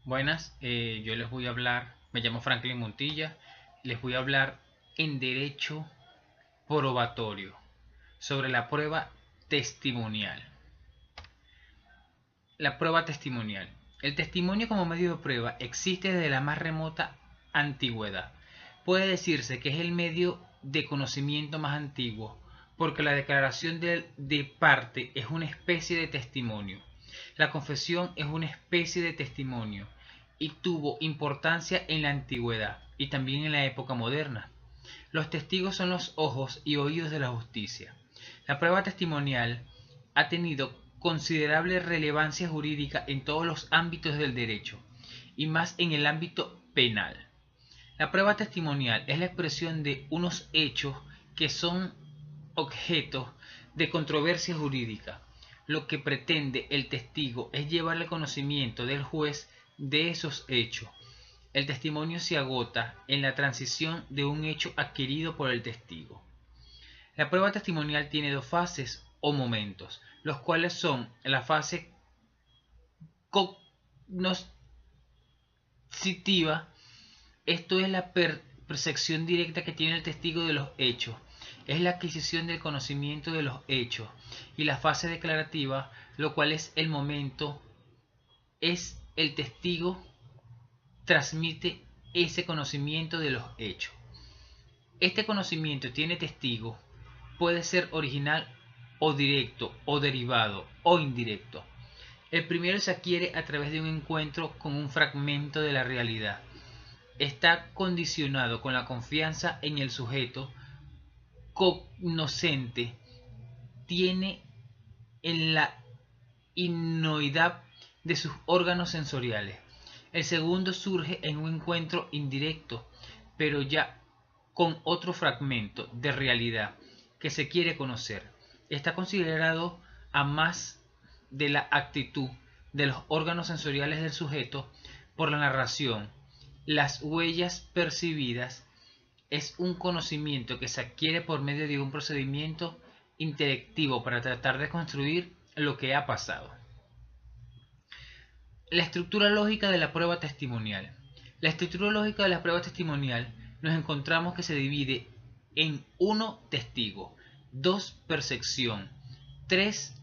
Buenas, yo les voy a hablar, me llamo Franklin Montilla, les voy a hablar en derecho probatorio sobre la prueba testimonial. La prueba testimonial. El testimonio como medio de prueba existe desde la más remota antigüedad. Puede decirse que es el medio de conocimiento más antiguo, porque la declaración de parte es una especie de testimonio. La confesión es una especie de testimonio y tuvo importancia en la antigüedad y también en la época moderna. Los testigos son los ojos y oídos de la justicia. La prueba testimonial ha tenido considerable relevancia jurídica en todos los ámbitos del derecho, y más en el ámbito penal. La prueba testimonial es la expresión de unos hechos que son objeto de controversia jurídica. Lo que pretende el testigo es llevar al conocimiento del juez de esos hechos. El testimonio se agota en la transición de un hecho adquirido por el testigo. La prueba testimonial tiene dos fases o momentos, los cuales son la fase cognoscitiva, esto es la percepción directa que tiene el testigo de los hechos, es la adquisición del conocimiento de los hechos, y la fase declarativa, lo cual es el momento, es el testigo transmite ese conocimiento de los hechos. Este conocimiento tiene testigo, puede ser original o directo, o derivado, o indirecto. El primero se adquiere a través de un encuentro con un fragmento de la realidad. Está condicionado con la confianza en el sujeto cognoscente, tiene en la innoidad de sus órganos sensoriales. El segundo surge en un encuentro indirecto, pero ya con otro fragmento de realidad que se quiere conocer. Está considerado a más de la actitud de los órganos sensoriales del sujeto por la narración. Las huellas percibidas es un conocimiento que se adquiere por medio de un procedimiento intelectivo para tratar de construir lo que ha pasado. La estructura lógica de la prueba testimonial. La estructura lógica de la prueba testimonial nos encontramos que se divide en 1. Testigo, 2. Percepción, 3.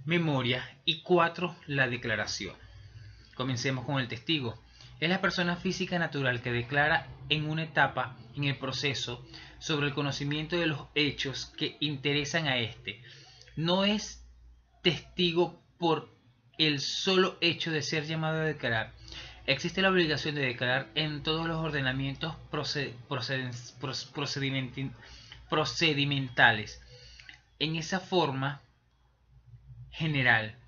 Memoria y 4. La declaración. Comencemos con el testigo. Es la persona física natural que declara en una etapa en el proceso sobre el conocimiento de los hechos que interesan a éste. No es testigo por el solo hecho de ser llamado a declarar. Existe la obligación de declarar en todos los ordenamientos procedimentales en esa forma general.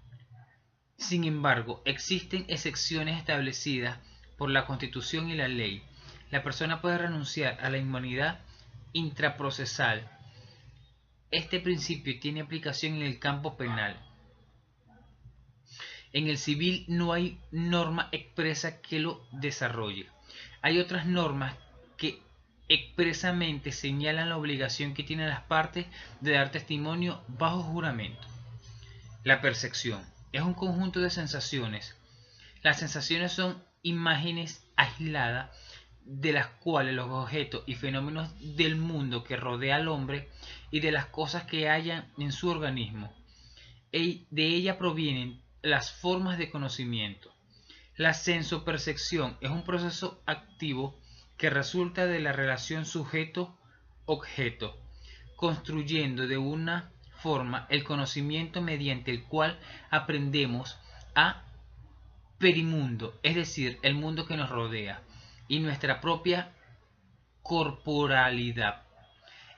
Sin embargo, existen excepciones establecidas por la Constitución y la ley. La persona puede renunciar a la inmunidad intraprocesal. Este principio tiene aplicación en el campo penal. En el civil no hay norma expresa que lo desarrolle. Hay otras normas que expresamente señalan la obligación que tienen las partes de dar testimonio bajo juramento. La percepción es un conjunto de sensaciones. Las sensaciones son imágenes aisladas de las cuales los objetos y fenómenos del mundo que rodea al hombre y de las cosas que hallan en su organismo. De ella provienen las formas de conocimiento. La sensopercepción es un proceso activo que resulta de la relación sujeto-objeto, construyendo de una forma el conocimiento mediante el cual aprendemos a perimundo, es decir, el mundo que nos rodea, y nuestra propia corporalidad.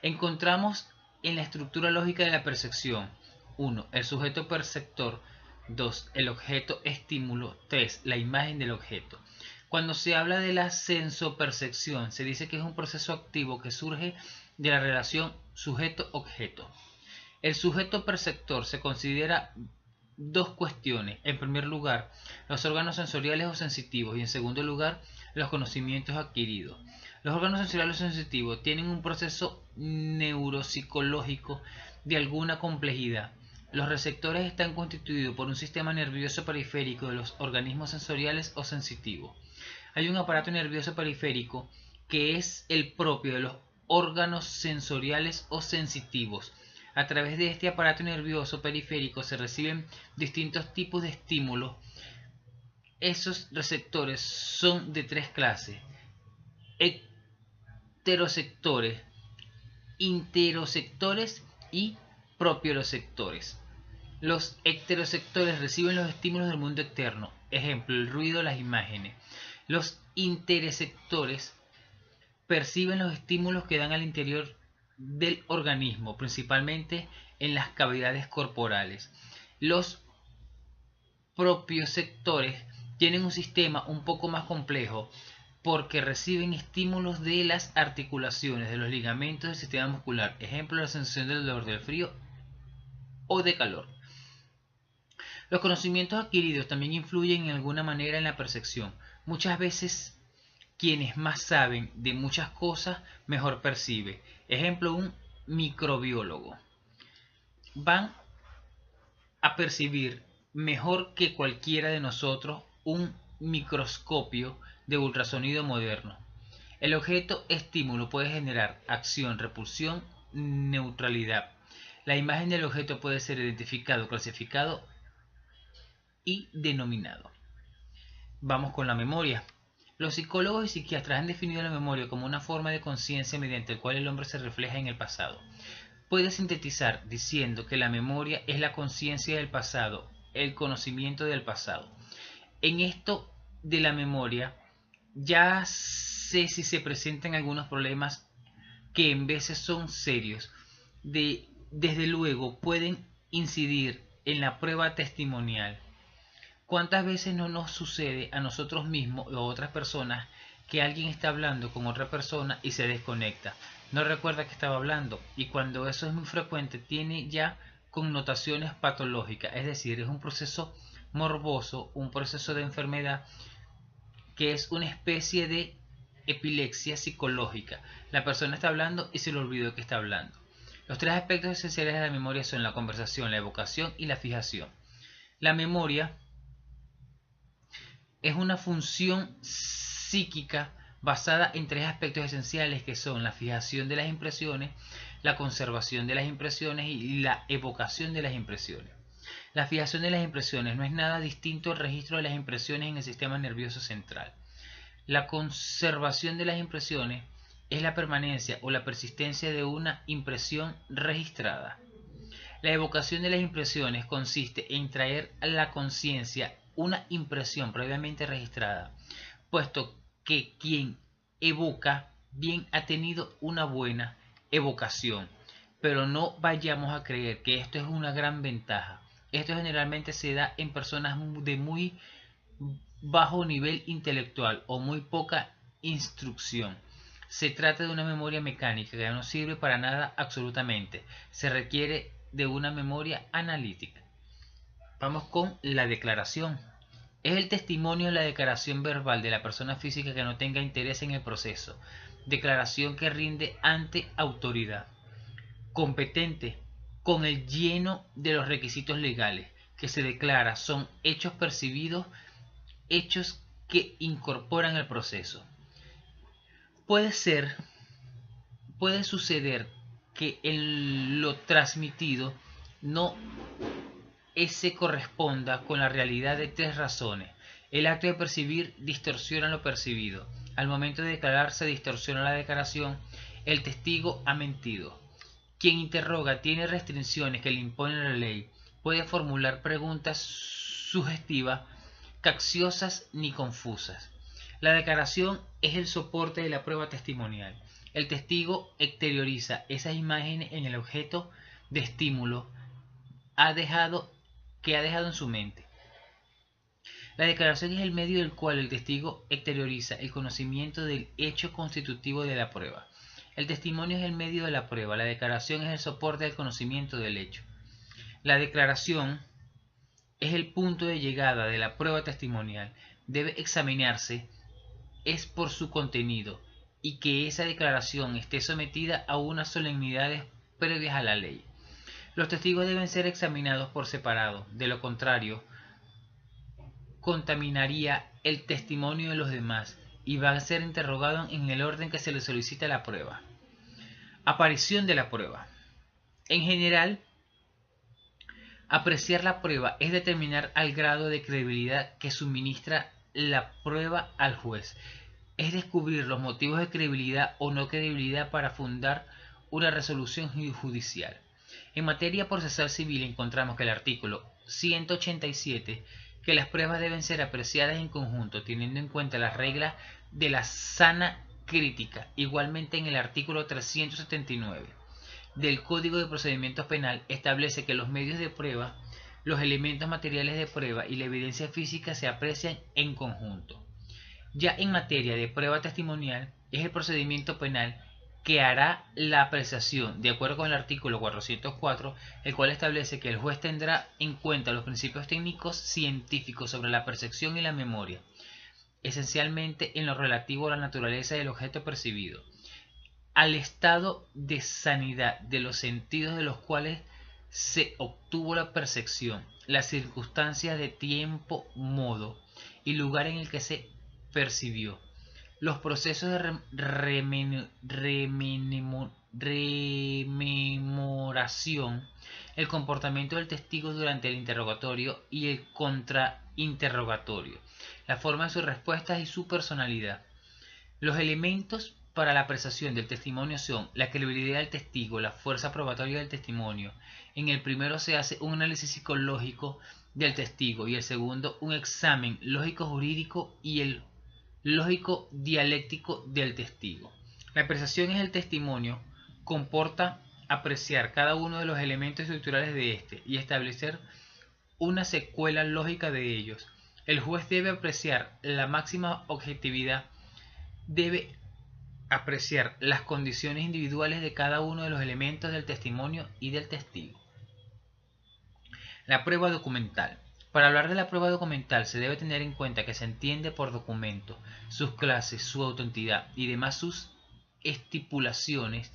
Encontramos en la estructura lógica de la percepción: 1. El sujeto perceptor, 2. El objeto estímulo, 3. La imagen del objeto. Cuando se habla de la sensopercepción, se dice que es un proceso activo que surge de la relación sujeto-objeto. El sujeto perceptor se considera dos cuestiones. En primer lugar, los órganos sensoriales o sensitivos, y en segundo lugar, los conocimientos adquiridos. Los órganos sensoriales o sensitivos tienen un proceso neuropsicológico de alguna complejidad, Los receptores están constituidos por un sistema nervioso periférico de los organismos sensoriales o sensitivos. Hay un aparato nervioso periférico que es el propio de los órganos sensoriales o sensitivos. A través de este aparato nervioso periférico se reciben distintos tipos de estímulos. Esos receptores son de tres clases: heteroreceptores, interoreceptores y propioreceptores. Los heteroreceptores reciben los estímulos del mundo externo, ejemplo, el ruido, las imágenes. Los interoreceptores perciben los estímulos que dan al interior del organismo, principalmente en las cavidades corporales. Los propioreceptores tienen un sistema un poco más complejo porque reciben estímulos de las articulaciones, de los ligamentos del sistema muscular, ejemplo, la sensación del dolor, del frío o de calor. Los conocimientos adquiridos también influyen en alguna manera en la percepción. Muchas veces quienes más saben de muchas cosas mejor percibe. Ejemplo, un microbiólogo. Van a percibir mejor que cualquiera de nosotros un microscopio de ultrasonido moderno. El objeto estímulo puede generar acción, repulsión, neutralidad. La imagen del objeto puede ser identificado, clasificado y denominado. Vamos con la memoria. Los psicólogos y psiquiatras han definido la memoria como una forma de conciencia mediante la cual el hombre se refleja en el pasado. Puede sintetizar diciendo que la memoria es la conciencia del pasado, el conocimiento del pasado. En esto de la memoria, ya sé si se presentan algunos problemas que en veces son serios. Desde luego pueden incidir en la prueba testimonial. ¿Cuántas veces no nos sucede a nosotros mismos o a otras personas que alguien está hablando con otra persona y se desconecta? No recuerda que estaba hablando, y cuando eso es muy frecuente tiene ya connotaciones patológicas, es decir, es un proceso morboso, un proceso de enfermedad que es una especie de epilepsia psicológica. La persona está hablando y se le olvidó que está hablando. Los tres aspectos esenciales de la memoria son la conversación, la evocación y la fijación. La memoria es una función psíquica basada en tres aspectos esenciales que son la fijación de las impresiones, la conservación de las impresiones y la evocación de las impresiones. La fijación de las impresiones no es nada distinto al registro de las impresiones en el sistema nervioso central. La conservación de las impresiones es la permanencia o la persistencia de una impresión registrada. La evocación de las impresiones consiste en traer a la conciencia una impresión previamente registrada, puesto que quien evoca bien ha tenido una buena evocación, pero no vayamos a creer que esto es una gran ventaja. Esto generalmente se da en personas de muy bajo nivel intelectual o muy poca instrucción. Se trata de una memoria mecánica que no sirve para nada absolutamente. Se requiere de una memoria analítica. Vamos con la declaración. Es el testimonio de la declaración verbal de la persona física que no tenga interés en el proceso. Declaración que rinde ante autoridad competente, con el lleno de los requisitos legales, que se declara son hechos percibidos, hechos que incorporan el proceso. Puede suceder que lo transmitido no se corresponda con la realidad de tres razones. El acto de percibir distorsiona lo percibido. Al momento de declarar se distorsiona la declaración. El testigo ha mentido. Quien interroga tiene restricciones que le impone la ley. Puede formular preguntas sugestivas, capciosas ni confusas. La declaración es el soporte de la prueba testimonial. El testigo exterioriza esas imágenes en el objeto de estímulo que ha dejado en su mente. La declaración es el medio del cual el testigo exterioriza el conocimiento del hecho constitutivo de la prueba. El testimonio es el medio de la prueba. La declaración es el soporte del conocimiento del hecho. La declaración es el punto de llegada de la prueba testimonial. Debe examinarse es por su contenido y que esa declaración esté sometida a unas solemnidades previas a la ley. Los testigos deben ser examinados por separado, de lo contrario, contaminaría el testimonio de los demás y van a ser interrogados en el orden que se les solicita la prueba. Aparición de la prueba. En general, apreciar la prueba es determinar el grado de credibilidad que suministra la prueba al juez. Es descubrir los motivos de credibilidad o no credibilidad para fundar una resolución judicial. En materia procesal civil encontramos que el artículo 187, que las pruebas deben ser apreciadas en conjunto, teniendo en cuenta las reglas de la sana crítica. Igualmente en el artículo 379 del Código de Procedimiento Penal establece que los medios de prueba, los elementos materiales de prueba y la evidencia física se aprecian en conjunto. Ya en materia de prueba testimonial, es el procedimiento penal que hará la apreciación de acuerdo con el artículo 404, el cual establece que el juez tendrá en cuenta los principios técnicos científicos sobre la percepción y la memoria, esencialmente en lo relativo a la naturaleza del objeto percibido, al estado de sanidad de los sentidos de los cuales se obtuvo la percepción, las circunstancias de tiempo, modo y lugar en el que se percibió, los procesos de rememoración, el comportamiento del testigo durante el interrogatorio y el contrainterrogatorio, la forma de sus respuestas y su personalidad. Los elementos para la apreciación del testimonio son la credibilidad del testigo, la fuerza probatoria del testimonio. En el primero se hace un análisis psicológico del testigo y el segundo un examen lógico-jurídico y el lógico dialéctico del testigo. La apreciación es el testimonio, comporta apreciar cada uno de los elementos estructurales de este y establecer una secuela lógica de ellos. El juez debe apreciar la máxima objetividad, debe apreciar las condiciones individuales de cada uno de los elementos del testimonio y del testigo. La prueba documental. Para hablar de la prueba documental se debe tener en cuenta que se entiende por documento sus clases, su autenticidad y demás sus estipulaciones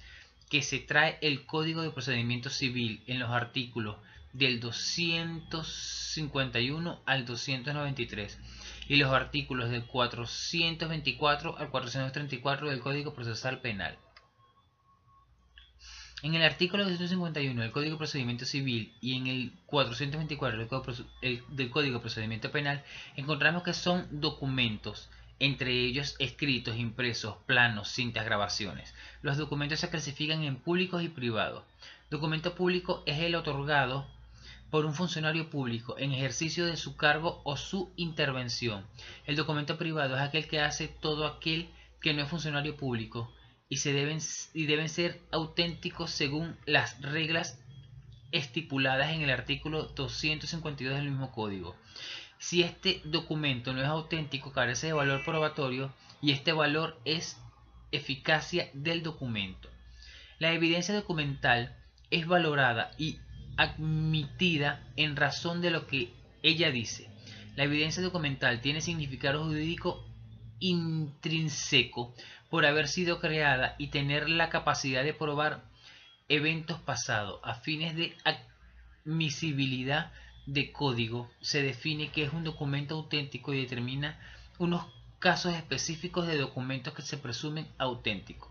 que se trae el Código de Procedimiento Civil en los artículos del 251 al 293 y los artículos del 424 al 434 del Código Procesal Penal. En el artículo 251 del Código de Procedimiento Civil y en el 424 del Código de Procedimiento Penal encontramos que son documentos, entre ellos escritos, impresos, planos, cintas, grabaciones. Los documentos se clasifican en públicos y privados. Documento público es el otorgado por un funcionario público en ejercicio de su cargo o su intervención. El documento privado es aquel que hace todo aquel que no es funcionario público y deben ser auténticos según las reglas estipuladas en el artículo 252 del mismo código. Si este documento no es auténtico, carece de valor probatorio y este valor es eficacia del documento. La evidencia documental es valorada y admitida en razón de lo que ella dice. La evidencia documental tiene significado jurídico intrínseco por haber sido creada y tener la capacidad de probar eventos pasados. A fines de admisibilidad de código se define que es un documento auténtico y determina unos casos específicos de documentos que se presumen auténticos.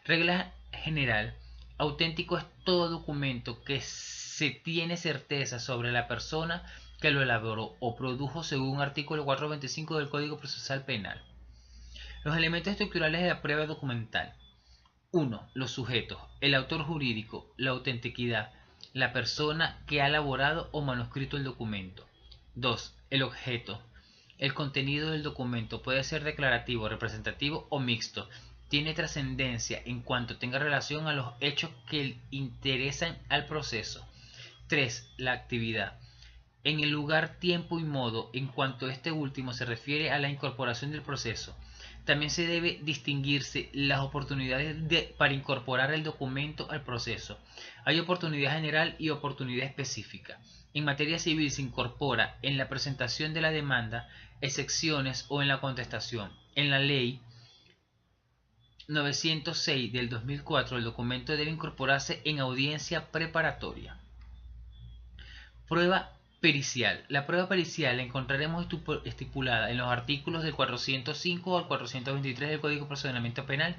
Regla general: auténtico es todo documento que se tiene certeza sobre la persona que lo elaboró o produjo según artículo 425 del Código Procesal Penal. Los elementos estructurales de la prueba documental. 1. Los sujetos, el autor jurídico, la autenticidad, la persona que ha elaborado o manuscrito el documento. 2. El objeto. El contenido del documento puede ser declarativo, representativo o mixto. Tiene trascendencia en cuanto tenga relación a los hechos que interesan al proceso. 3. La actividad. En el lugar, tiempo y modo en cuanto este último se refiere a la incorporación del proceso. También se debe distinguirse las oportunidades para incorporar el documento al proceso. Hay oportunidad general y oportunidad específica. En materia civil se incorpora en la presentación de la demanda, excepciones o en la contestación. En la ley 906 del 2004 el documento debe incorporarse en audiencia preparatoria. Prueba pericial. La prueba pericial la encontraremos estipulada en los artículos del 405 al 423 del Código de Procedimiento Penal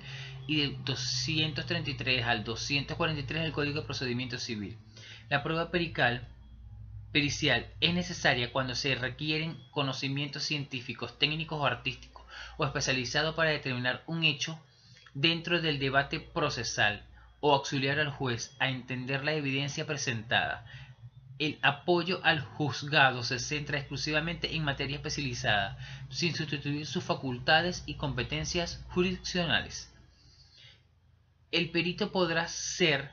y del 233 al 243 del Código de Procedimiento Civil. La prueba pericial es necesaria cuando se requieren conocimientos científicos, técnicos o artísticos o especializados para determinar un hecho dentro del debate procesal o auxiliar al juez a entender la evidencia presentada. El apoyo al juzgado se centra exclusivamente en materia especializada, sin sustituir sus facultades y competencias jurisdiccionales. El perito podrá ser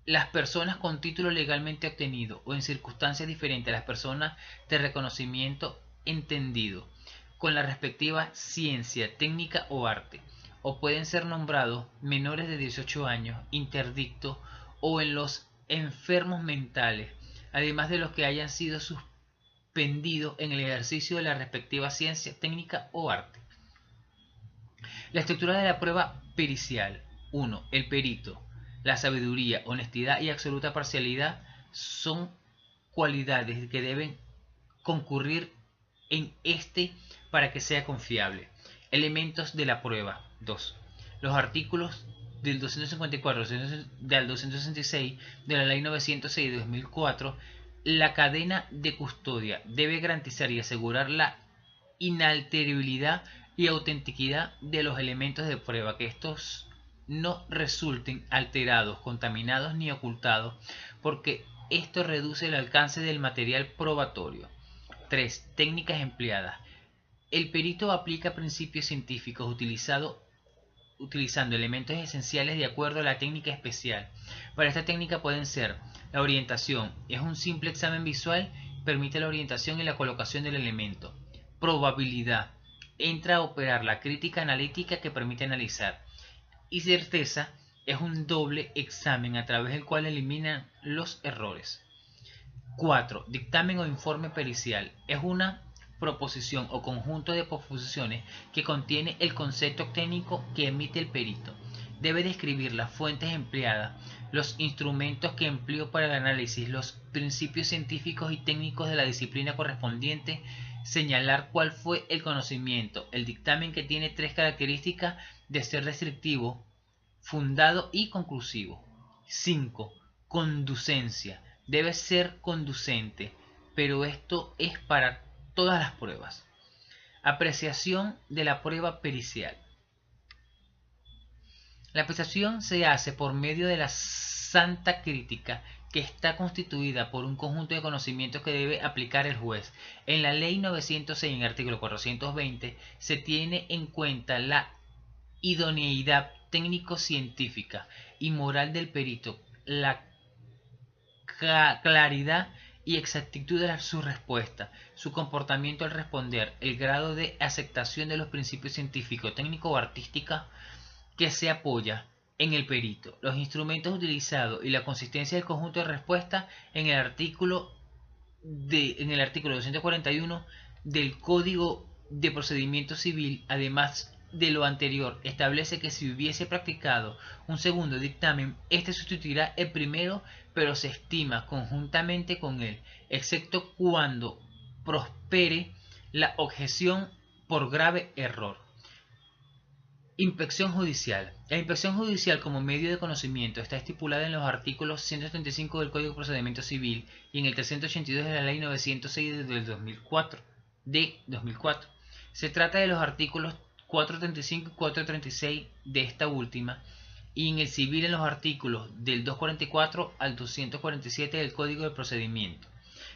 las personas con título legalmente obtenido o en circunstancias diferentes a las personas de reconocimiento entendido, con la respectiva ciencia, técnica o arte, o pueden ser nombrados menores de 18 años, interdictos o en los enfermos mentales, además de los que hayan sido suspendidos en el ejercicio de la respectiva ciencia, técnica o arte. La estructura de la prueba pericial. 1. El perito. La sabiduría, honestidad y absoluta parcialidad son cualidades que deben concurrir en este para que sea confiable. Elementos de la prueba. 2. Los artículos del 254 al 266 de la Ley 906 de 2004, la cadena de custodia debe garantizar y asegurar la inalterabilidad y autenticidad de los elementos de prueba, que estos no resulten alterados, contaminados ni ocultados, porque esto reduce el alcance del material probatorio. 3. Técnicas empleadas. El perito aplica principios científicos utilizando elementos esenciales de acuerdo a la técnica especial. Para esta técnica pueden ser la orientación, es un simple examen visual, permite la orientación y la colocación del elemento. Probabilidad, entra a operar la crítica analítica que permite analizar. Y certeza, es un doble examen a través del cual eliminan los errores. 4. Dictamen o informe pericial, es una proposición o conjunto de proposiciones que contiene el concepto técnico que emite el perito. Debe describir las fuentes empleadas, los instrumentos que empleó para el análisis, los principios científicos y técnicos de la disciplina correspondiente, señalar cuál fue el conocimiento. El dictamen que tiene 3 características de ser restrictivo, fundado y conclusivo. 5. Conducencia. Debe ser conducente, pero esto es para todas las pruebas. Apreciación de la prueba pericial. La apreciación se hace por medio de la santa crítica, que está constituida por un conjunto de conocimientos que debe aplicar el juez. En la Ley 906, en el artículo 420, se tiene en cuenta la idoneidad técnico-científica y moral del perito, la claridad y exactitud de su respuesta, su comportamiento al responder, el grado de aceptación de los principios científicos, técnicos o artísticos que se apoya en el perito, los instrumentos utilizados y la consistencia del conjunto de respuesta en el artículo 241 del Código de Procedimiento Civil. Además de lo anterior, establece que si hubiese practicado un segundo dictamen, este sustituirá el primero, pero se estima conjuntamente con él, excepto cuando prospere la objeción por grave error. Inspección judicial. La inspección judicial como medio de conocimiento está estipulada en los artículos 135 del Código de Procedimiento Civil y en el 382 de la Ley 906 del 2004. Se trata de los artículos 435 y 436 de esta última, y en el civil en los artículos del 244 al 247 del Código de Procedimiento.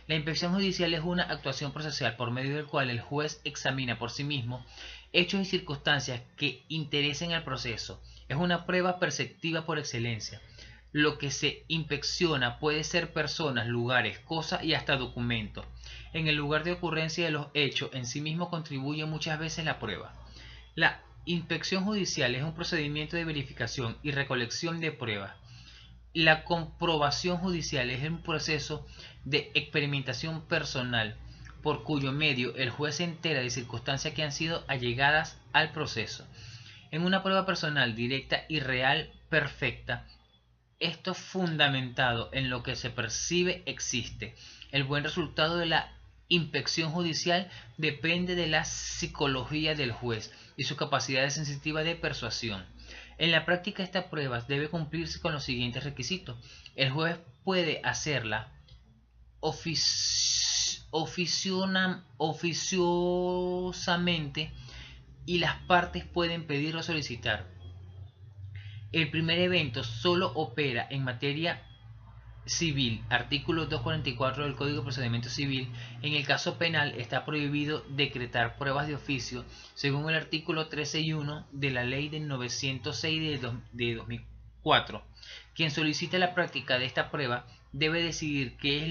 La inspección judicial es una actuación procesal por medio del cual el juez examina por sí mismo hechos y circunstancias que interesen al proceso. Es una prueba perceptiva por excelencia. Lo que se inspecciona puede ser personas, lugares, cosas y hasta documentos. En el lugar de ocurrencia de los hechos en sí mismo contribuye muchas veces la prueba. La inspección judicial es un procedimiento de verificación y recolección de pruebas. La comprobación judicial es un proceso de experimentación personal por cuyo medio el juez se entera de circunstancias que han sido allegadas al proceso. En una prueba personal directa y real perfecta, esto fundamentado en lo que se percibe existe. El buen resultado de la inspección judicial depende de la psicología del juez y su capacidad sensitiva de persuasión. En la práctica esta prueba debe cumplirse con los siguientes requisitos. El juez puede hacerla oficiosamente y las partes pueden pedir o solicitar. El primer evento solo opera en materia civil, artículo 244 del Código de Procedimiento Civil. En el caso penal está prohibido decretar pruebas de oficio según el artículo 13.1 de la Ley de 906 de 2004. Quien solicita la práctica de esta prueba debe decidir qué es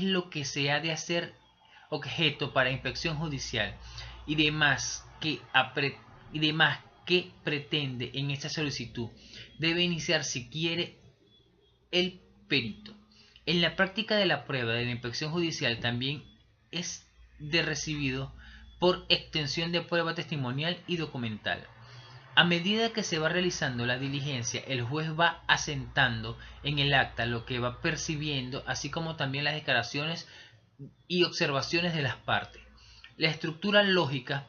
lo que se ha de hacer objeto para inspección judicial y demás que pretende en esta solicitud. Debe iniciar si quiere el perito. En la práctica de la prueba de la inspección judicial también es de recibido por extensión de prueba testimonial y documental. A medida que se va realizando la diligencia, el juez va asentando en el acta lo que va percibiendo, así como también las declaraciones y observaciones de las partes. La estructura lógica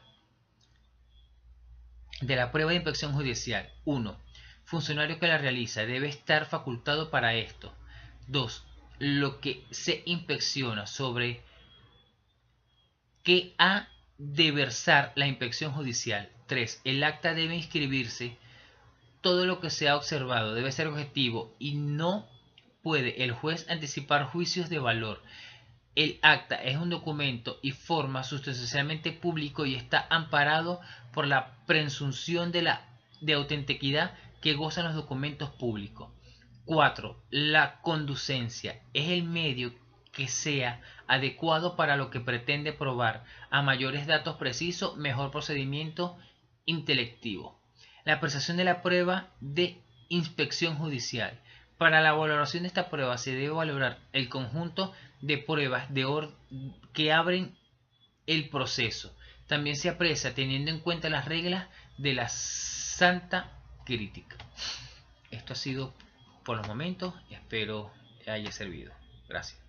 de la prueba de inspección judicial. 1. Funcionario que la realiza debe estar facultado para esto. 2. Lo que se inspecciona, sobre qué ha de versar la inspección judicial. 3. El acta debe inscribirse. Todo lo que se ha observado debe ser objetivo y no puede el juez anticipar juicios de valor. El acta es un documento y forma sustancialmente público y está amparado por la presunción de autenticidad que gozan los documentos públicos. 4. La conducencia es el medio que sea adecuado para lo que pretende probar. A mayores datos precisos, mejor procedimiento intelectivo. La apreciación de la prueba de inspección judicial. Para la valoración de esta prueba se debe valorar el conjunto de pruebas que abren el proceso. También se aprecia teniendo en cuenta las reglas de la Santa Crítica. Esto ha sido por los momentos. Espero que haya servido. Gracias.